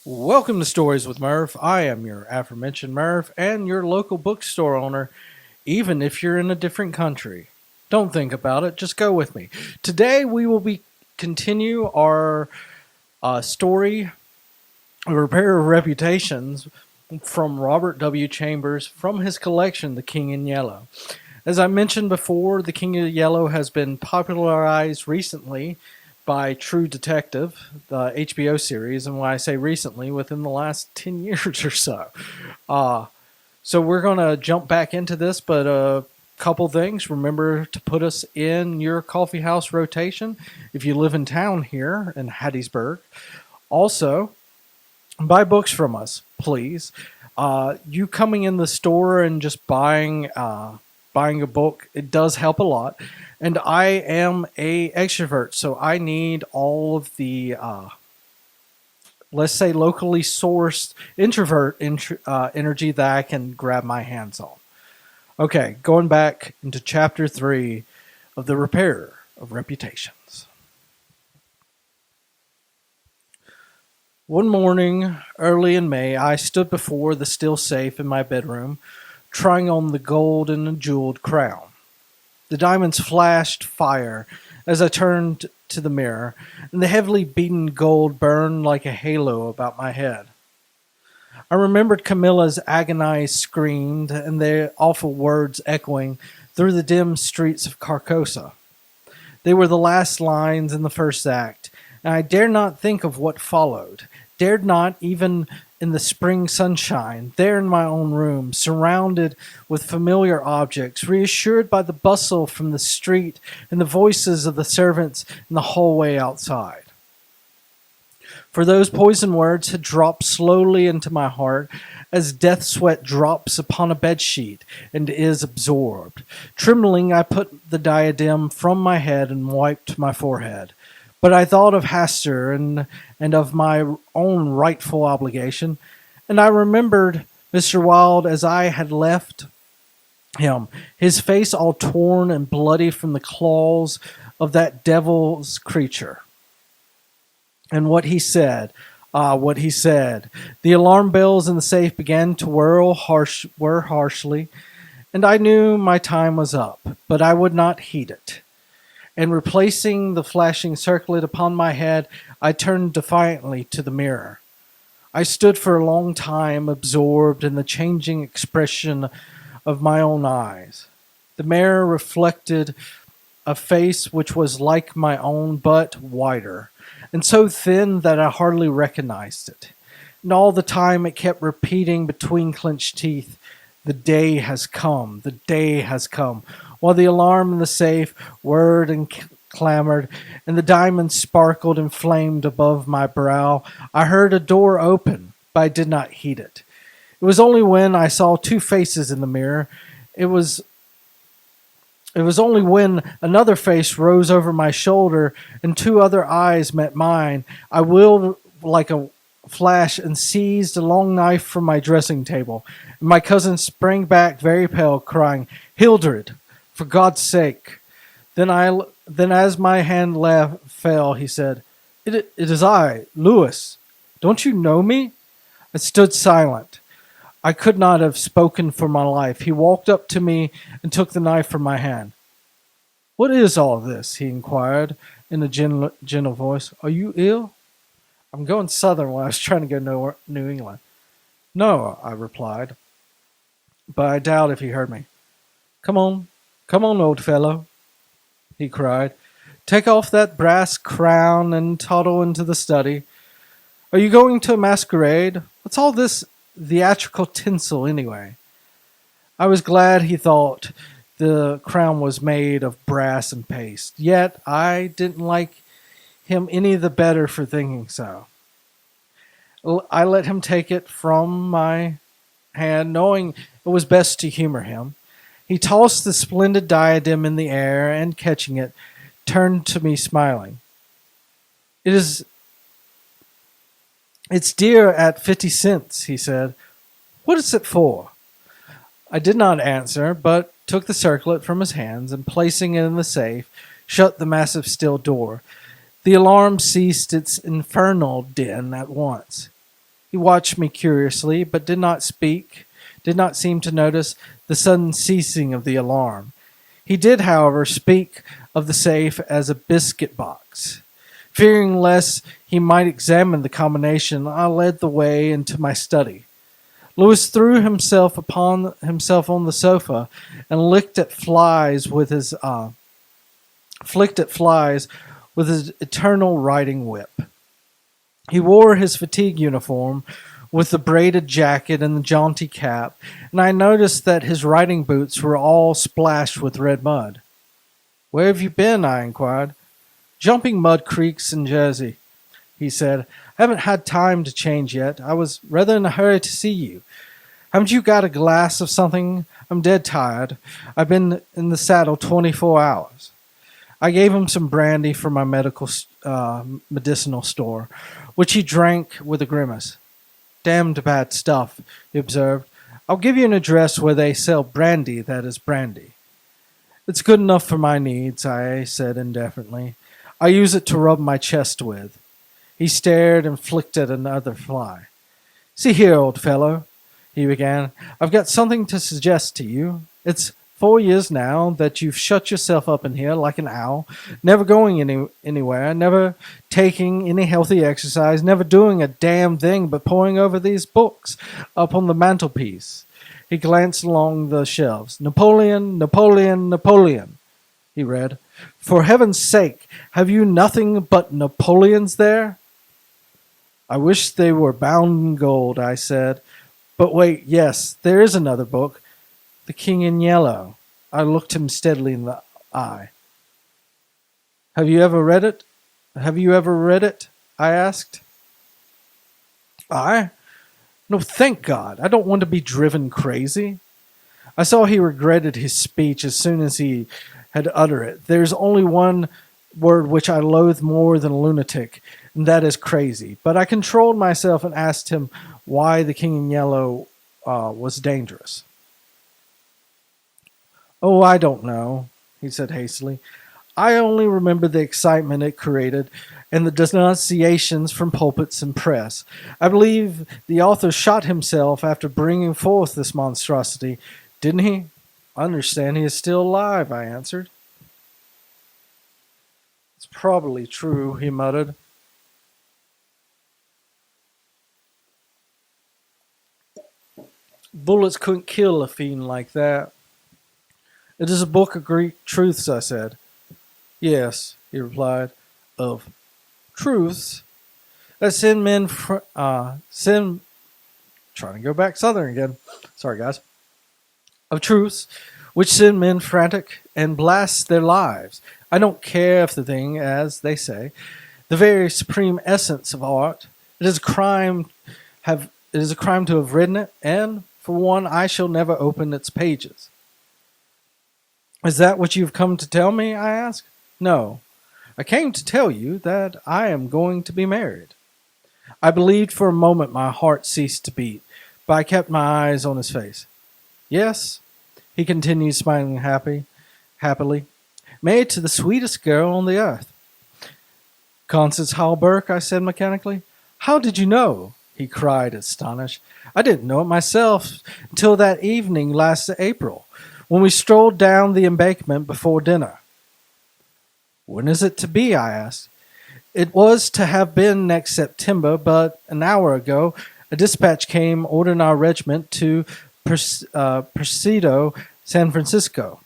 Welcome to Stories with Murph. I am your aforementioned Murph and your local bookstore owner, even if you're in a different country. Don't think about it, just go with me. Today we will be continue our story, Repair of Reputations, from Robert W. Chambers from his collection, The King in Yellow. As I mentioned before, The King in Yellow has been popularized recently by True Detective, the HBO series, and when I say recently, within the last 10 years or so. Uh, so we're going to jump back into this, but a couple things. Remember to put us in your coffee house rotation if you live in town here in Hattiesburg. Also, buy books from us, please. You coming in the store and just buying a book, it does help a lot. And I am a extrovert, so I need all of the let's say locally sourced energy that I can grab my hands on. Okay, going back into chapter 3 of The Repair of Reputations. One morning, early in May, I stood before the steel safe in my bedroom, trying on the gold and jeweled crown. The diamonds flashed fire as I turned to the mirror, and the heavily beaten gold burned like a halo about my head. I remembered Camilla's agonized scream and the awful words echoing through the dim streets of Carcosa. They were the last lines in the first act, and I dared not think of what followed, dared not even in the spring sunshine, there in my own room, surrounded with familiar objects, reassured by the bustle from the street and the voices of the servants in the hallway outside. For those poison words had dropped slowly into my heart as death sweat drops upon a bedsheet and is absorbed. Trembling, I put the diadem from my head and wiped my forehead. But I thought of Hastur and of my own rightful obligation, and I remembered Mr. Wilde as I had left him, his face all torn and bloody from the claws of that devil's creature. And what he said, what he said. The alarm bells in the safe began to whir harshly, and I knew my time was up, but I would not heed it. And replacing the flashing circlet upon my head, I turned defiantly to the mirror. I stood for a long time absorbed in the changing expression of my own eyes. The mirror reflected a face which was like my own but wider, and so thin that I hardly recognized it. And all the time it kept repeating between clenched teeth, "The day has come, the day has come," while the alarm in the safe whirred and clamored, and the diamonds sparkled and flamed above my brow. I heard a door open, but I did not heed it. It was only when I saw two faces in the mirror. It was only when another face rose over my shoulder and two other eyes met mine. I wheeled like a flash and seized a long knife from my dressing table. And my cousin sprang back very pale, crying, "Hildred, for God's sake!" Then as my hand fell, he said, it is I, Lewis. Don't you know me?" I stood silent. I could not have spoken for my life. He walked up to me and took the knife from my hand. "What is all this?" he inquired in a gentle voice. "Are you ill?" "I'm going southern when I was trying to go New England." "No," I replied, but I doubt if he heard me. Come on, old fellow," he cried. "Take off that brass crown and toddle into the study. Are you going to a masquerade? What's all this theatrical tinsel, anyway?" I was glad he thought the crown was made of brass and paste, yet I didn't like him any the better for thinking so. I let him take it from my hand, knowing it was best to humor him. He tossed the splendid diadem in the air and, catching it, turned to me smiling. It's dear at 50 cents, he said. "What is it for?" I did not answer, but took the circlet from his hands and, placing it in the safe, shut the massive steel door. The alarm ceased its infernal din at once. He watched me curiously, but did not speak, did not seem to notice the sudden ceasing of the alarm. He did, however, speak of the safe as a biscuit box. Fearing lest he might examine the combination, I led the way into my study. Louis threw himself upon himself on the sofa and flicked at flies with his eternal riding whip. He wore his fatigue uniform with the braided jacket and the jaunty cap, and I noticed that his riding boots were all splashed with red mud. "Where have you been?" I inquired. "Jumping mud creeks in Jersey," he said. "I haven't had time to change yet. I was rather in a hurry to see you. Haven't you got a glass of something? I'm dead tired. I've been in the saddle 24 hours. I gave him some brandy from my medicinal store, which he drank with a grimace. "Damned bad stuff," he observed. "I'll give you an address where they sell brandy that is brandy." "It's good enough for my needs," I said indifferently. "I use it to rub my chest with." He stared and flicked at another fly. "See here, old fellow," he began. "I've got something to suggest to you. It's 4 years now that you've shut yourself up in here like an owl, never going anywhere, never taking any healthy exercise, never doing a damn thing but poring over these books up on the mantelpiece." He glanced along the shelves. "Napoleon, Napoleon, Napoleon," he read. "For heaven's sake, have you nothing but Napoleons there?" "I wish they were bound in gold," I said. "But wait, yes, there is another book. The King in Yellow." I looked him steadily in the eye. Have you ever read it? I asked. "I? No, thank God. I don't want to be driven crazy." I saw he regretted his speech as soon as he had uttered it. There's only one word which I loathe more than lunatic, and that is crazy. But I controlled myself and asked him why The King in Yellow was dangerous. "Oh, I don't know," he said hastily. "I only remember the excitement it created and the denunciations from pulpits and press. I believe the author shot himself after bringing forth this monstrosity, didn't he?" "I understand he is still alive," I answered. "It's probably true," he muttered. "Bullets couldn't kill a fiend like that." "It is a book of Greek truths," I said. "Yes," he replied. "Of truths that send men trying to go back southern again. Sorry, guys. Of truths which send men frantic and blast their lives. I don't care if the thing, as they say, the very supreme essence of art. It is a crime to have written it, and for one, I shall never open its pages." "Is that what you've come to tell me?" I asked. "No. I came to tell you that I am going to be married." I believed for a moment my heart ceased to beat, but I kept my eyes on his face. "Yes," he continued, smiling happily, "married to the sweetest girl on the earth." "Constance Hallberg," I said mechanically. "How did you know?" he cried, astonished. "I didn't know it myself until that evening last April, when we strolled down the embankment before dinner." "When is it to be?" I asked. "It was to have been next September, but an hour ago a dispatch came ordering our regiment to Presidio, San Francisco,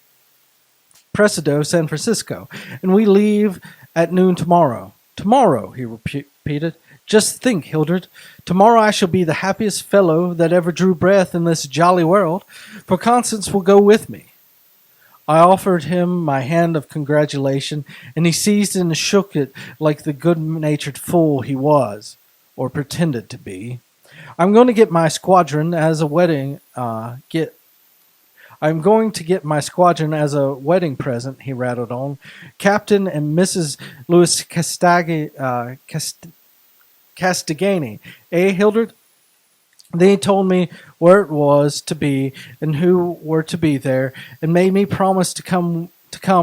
and we leave at noon tomorrow." "Tomorrow," he repeated. "Just think, Hildred, tomorrow I shall be the happiest fellow that ever drew breath in this jolly world, for Constance will go with me." I offered him my hand of congratulation, and he seized it and shook it like the good-natured fool he was, or pretended to be. I'm going to get my squadron as a wedding present," he rattled on. "Captain and Mrs. Louis Castagani, Hildred?" Then he told me where it was to be and who were to be there, and made me promise to come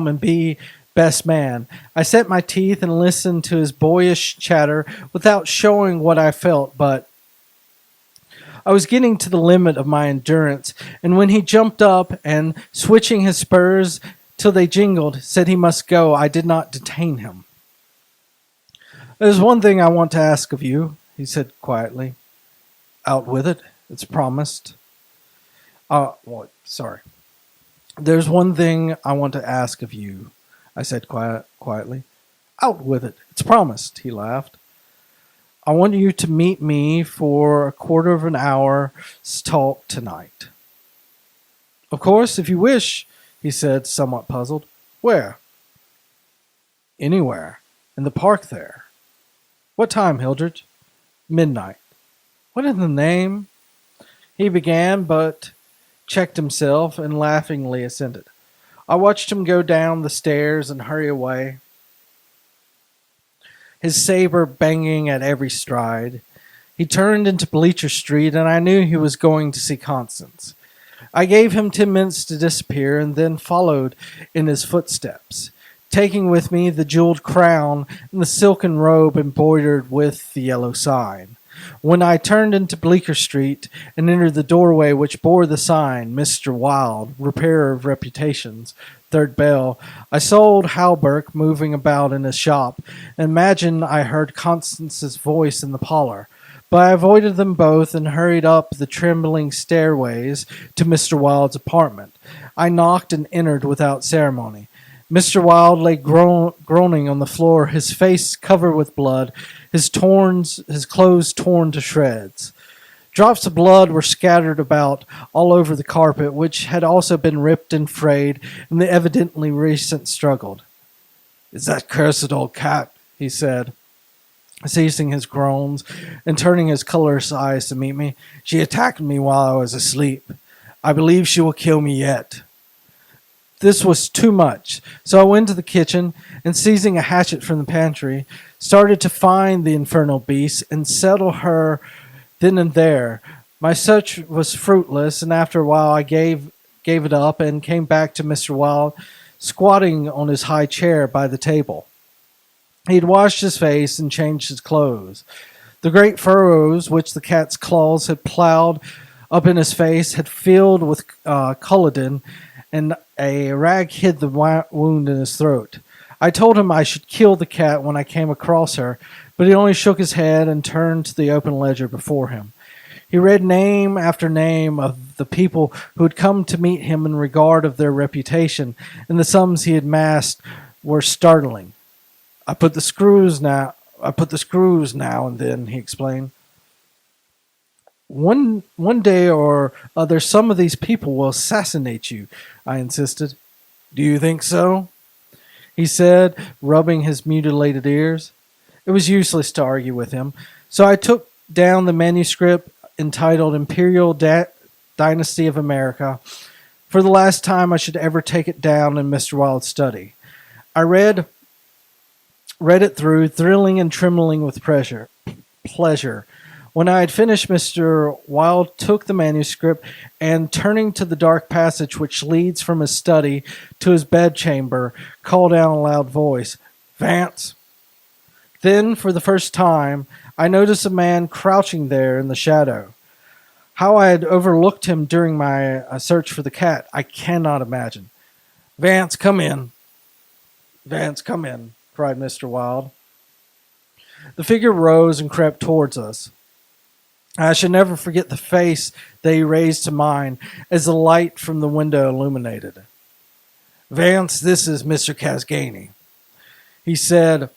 and be best man. I set my teeth and listened to his boyish chatter without showing what I felt, but I was getting to the limit of my endurance, and when he jumped up and, switching his spurs till they jingled, said he must go, I did not detain him. There's one thing I want to ask of you, he said quietly. Out with it. It's promised. Sorry. There's one thing I want to ask of you, I said quietly. Out with it. It's promised, he laughed. I want you to meet me for a quarter of an hour's talk tonight. Of course, if you wish, he said, somewhat puzzled. Where? Anywhere. In the park there. What time, Hildred? Midnight. What in the name? He began, but checked himself and laughingly assented. I watched him go down the stairs and hurry away, his saber banging at every stride. He turned into Bleecher Street, and I knew he was going to see Constance. I gave him 10 minutes to disappear, and then followed in his footsteps, taking with me the jeweled crown and the silken robe embroidered with the yellow sign. When I turned into Bleecker Street and entered the doorway which bore the sign, Mr. Wilde, Repairer of Reputations, third bell, I saw old Halberg moving about in his shop, and imagined I heard Constance's voice in the parlor. But I avoided them both and hurried up the trembling stairways to Mr. Wilde's apartment. I knocked and entered without ceremony. Mr. Wilde lay groaning on the floor, his face covered with blood, his clothes torn to shreds. Drops of blood were scattered about all over the carpet, which had also been ripped and frayed in the evidently recent struggle. It's that cursed old cat, he said, ceasing his groans and turning his colorless eyes to meet me. She attacked me while I was asleep. I believe she will kill me yet. This was too much, so I went to the kitchen and, seizing a hatchet from the pantry, started to find the infernal beast and settle her then and there. My search was fruitless, and after a while I gave it up and came back to Mr. Wilde, squatting on his high chair by the table. He had washed his face and changed his clothes. The great furrows which the cat's claws had plowed up in his face had filled with collodin, and a rag hid the wound in his throat. I told him I should kill the cat when I came across her, but he only shook his head and turned to the open ledger before him. He read name after name of the people who had come to meet him in regard of their reputation, and the sums he had amassed were startling. I put the screws now and then, he explained. One day or other, some of these people will assassinate you, I insisted. Do you think so? He said, rubbing his mutilated ears. It was useless to argue with him, so I took down the manuscript entitled Imperial Dynasty of America. For the last time I should ever take it down in Mr. Wilde's study. I read it through, thrilling and trembling with pleasure. When I had finished, Mr. Wilde took the manuscript and, turning to the dark passage which leads from his study to his bedchamber, called out in a loud voice, Vance! Then, for the first time, I noticed a man crouching there in the shadow. How I had overlooked him during my search for the cat, I cannot imagine. Vance, come in. Vance, come in, cried Mr. Wilde. The figure rose and crept towards us. I shall never forget the face that he raised to mine as the light from the window illuminated. Vance, this is Mr. Casgany, he said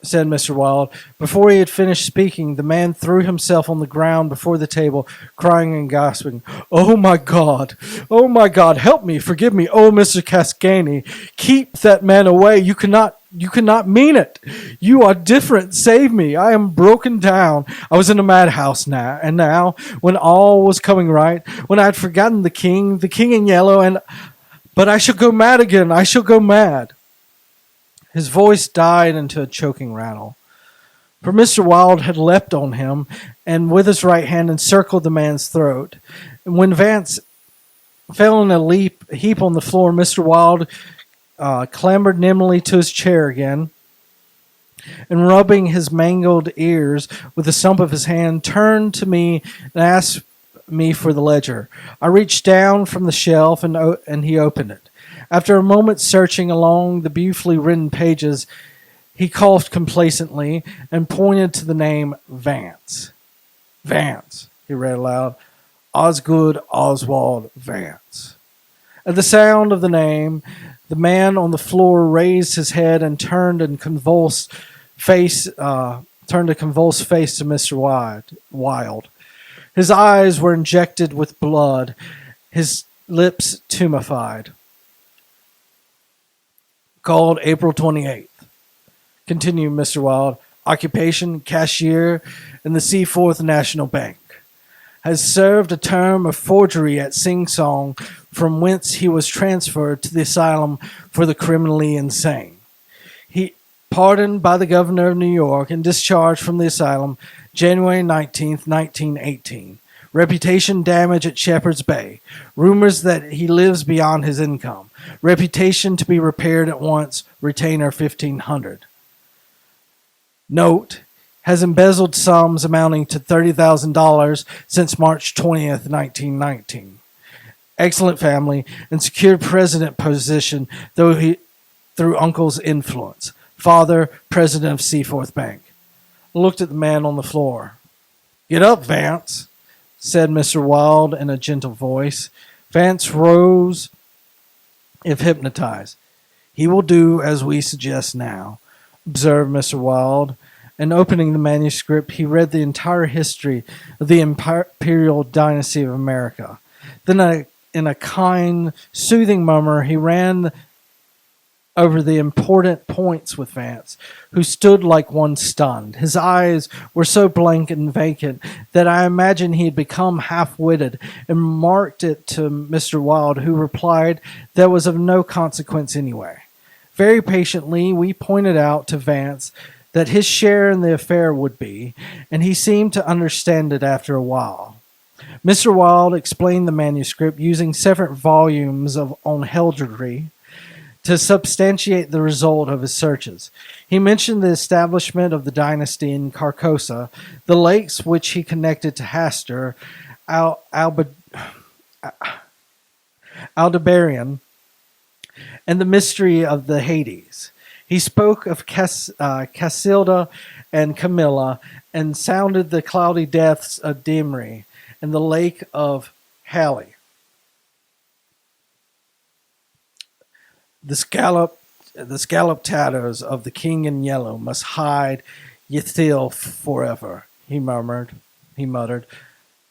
Mr. Wilde. Before he had finished speaking, the man threw himself on the ground before the table, crying and gasping, Oh my God! Oh my God! Help me! Forgive me! Oh, Mr. Casgany! Keep that man away! You cannot mean it! You are different! Save me! I am broken down! I was in a madhouse now, and now, when all was coming right, when I had forgotten the king in yellow, but I shall go mad again! I shall go mad! His voice died into a choking rattle. For Mr. Wilde had leapt on him, and with his right hand encircled the man's throat. And when Vance fell in a heap on the floor, Mr. Wilde clambered nimbly to his chair again, and rubbing his mangled ears with the stump of his hand, turned to me and asked me for the ledger. I reached down from the shelf and he opened it. After a moment's searching along the beautifully written pages, he coughed complacently and pointed to the name Vance. Vance, he read aloud. Osgood Oswald Vance. At the sound of the name, the man on the floor raised his head and turned a convulsed face to Mr. Wilde. His eyes were injected with blood, his lips tumefied. Called April 28th. Continued Mr. Wilde. Occupation, cashier in the Seaforth National Bank. Has served a term of forgery at Sing Song, from whence he was transferred to the asylum for the criminally insane. He pardoned by the governor of New York and discharged from the asylum January 19th, 1918. Reputation damage at Shepherd's Bay. Rumors that he lives beyond his income. Reputation to be repaired at once. Retainer 1,500. Note, has embezzled sums amounting to $30,000 since March 20th, 1919. Excellent family and secured president position through uncle's influence. Father, president of Seaforth Bank. I looked at the man on the floor. Get up, Vance, said Mr. Wilde in a gentle voice. Vance rose, if hypnotized. He will do as we suggest now, observed Mr. Wilde. And opening the manuscript, he read the entire history of the imperial dynasty of America. Then, in a kind, soothing murmur, he ran over the important points with Vance, who stood like one stunned. His eyes were so blank and vacant that I imagined he had become half-witted, and marked it to Mr. Wilde, who replied that was of no consequence anyway. Very patiently, we pointed out to Vance that his share in the affair would be, and he seemed to understand it after a while. Mr. Wilde explained the manuscript using separate volumes on heraldry to substantiate the result of his searches. He mentioned the establishment of the dynasty in Carcosa, the lakes which he connected to Hastur, Aldebaran, and the mystery of the Hades. He spoke of Casilda and Camilla, and sounded the cloudy depths of Dimri and the lake of Halley. The scalloped tatters of the king in yellow must hide Ythil forever, he muttered.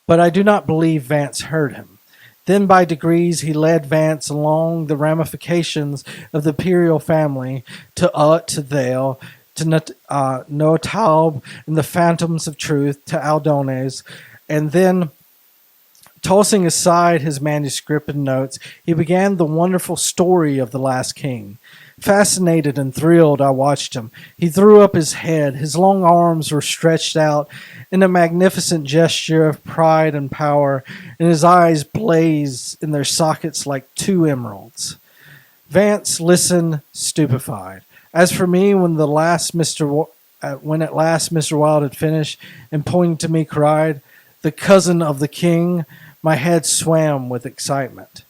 But I do not believe Vance heard him. Then by degrees he led Vance along the ramifications of the imperial family to Ut, to Thale, to Noatalb, and the phantoms of truth, to Aldones, and then, tossing aside his manuscript and notes, he began the wonderful story of the last king. Fascinated and thrilled, I watched him. He threw up his head. His long arms were stretched out in a magnificent gesture of pride and power, and his eyes blazed in their sockets like two emeralds. Vance listened, stupefied. As for me, when at last Mr. Wilde had finished and pointing to me cried, "The cousin of the king," my head swam with excitement.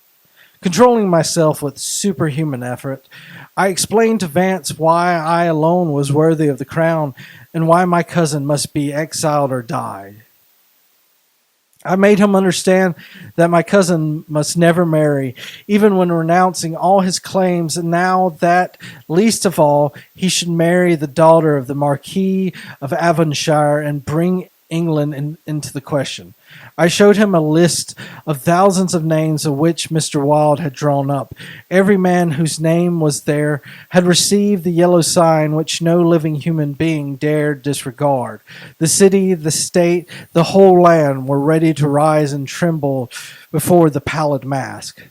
Controlling myself with superhuman effort, I explained to Vance why I alone was worthy of the crown and why my cousin must be exiled or die. I made him understand that my cousin must never marry, even when renouncing all his claims, and now that, least of all, he should marry the daughter of the Marquis of Avonshire and bring England into the question. I showed him a list of thousands of names of which Mr. Wilde had drawn up. Every man whose name was there had received the yellow sign which no living human being dared disregard. The city, the state, the whole land were ready to rise and tremble before the pallid mask.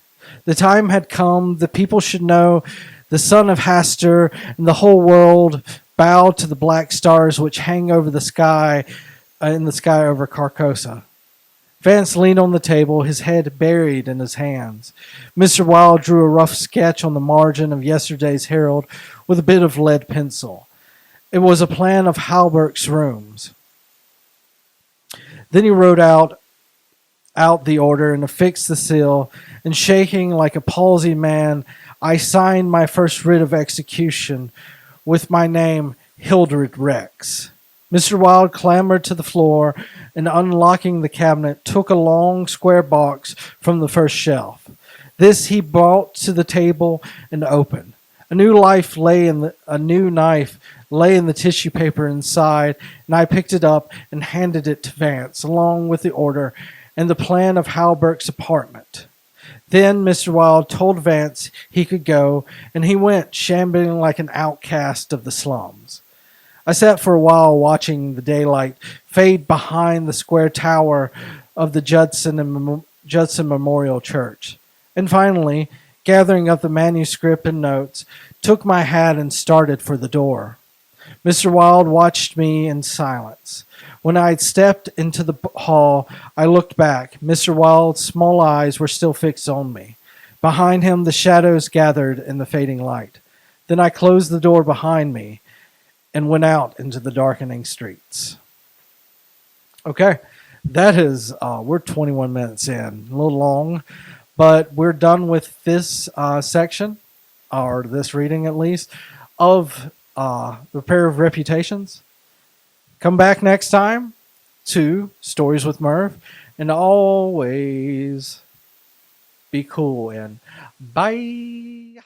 The time had come. The people should know the son of Hastur, and the whole world bowed to the black stars which hang over the sky, in the sky over Carcosa. Vance leaned on the table, his head buried in his hands. Mr. Wilde drew a rough sketch on the margin of yesterday's Herald with a bit of lead pencil. It was a plan of Halbert's rooms. Then he wrote out the order and affixed the seal, and shaking like a palsied man, I signed my first writ of execution with my name, Hildred Rex. Mr. Wilde clambered to the floor and, unlocking the cabinet, took a long square box from the first shelf. This he brought to the table and opened. A new knife lay in the tissue paper inside, and I picked it up and handed it to Vance, along with the order and the plan of Halbert's apartment. Then Mr. Wilde told Vance he could go, and he went, shambling like an outcast of the slums. I sat for a while watching the daylight fade behind the square tower of the Judson Memorial Church, and finally, gathering up the manuscript and notes, took my hat and started for the door. Mr. Wilde watched me in silence. When I had stepped into the hall, I looked back. Mr. Wilde's small eyes were still fixed on me. Behind him, the shadows gathered in the fading light. Then I closed the door behind me and went out into the darkening streets. Okay, that is, we're 21 minutes in, a little long, but we're done with this section, or this reading at least, of the Pair of Reputations. Come back next time to Stories with Merv, and always be cool, and bye.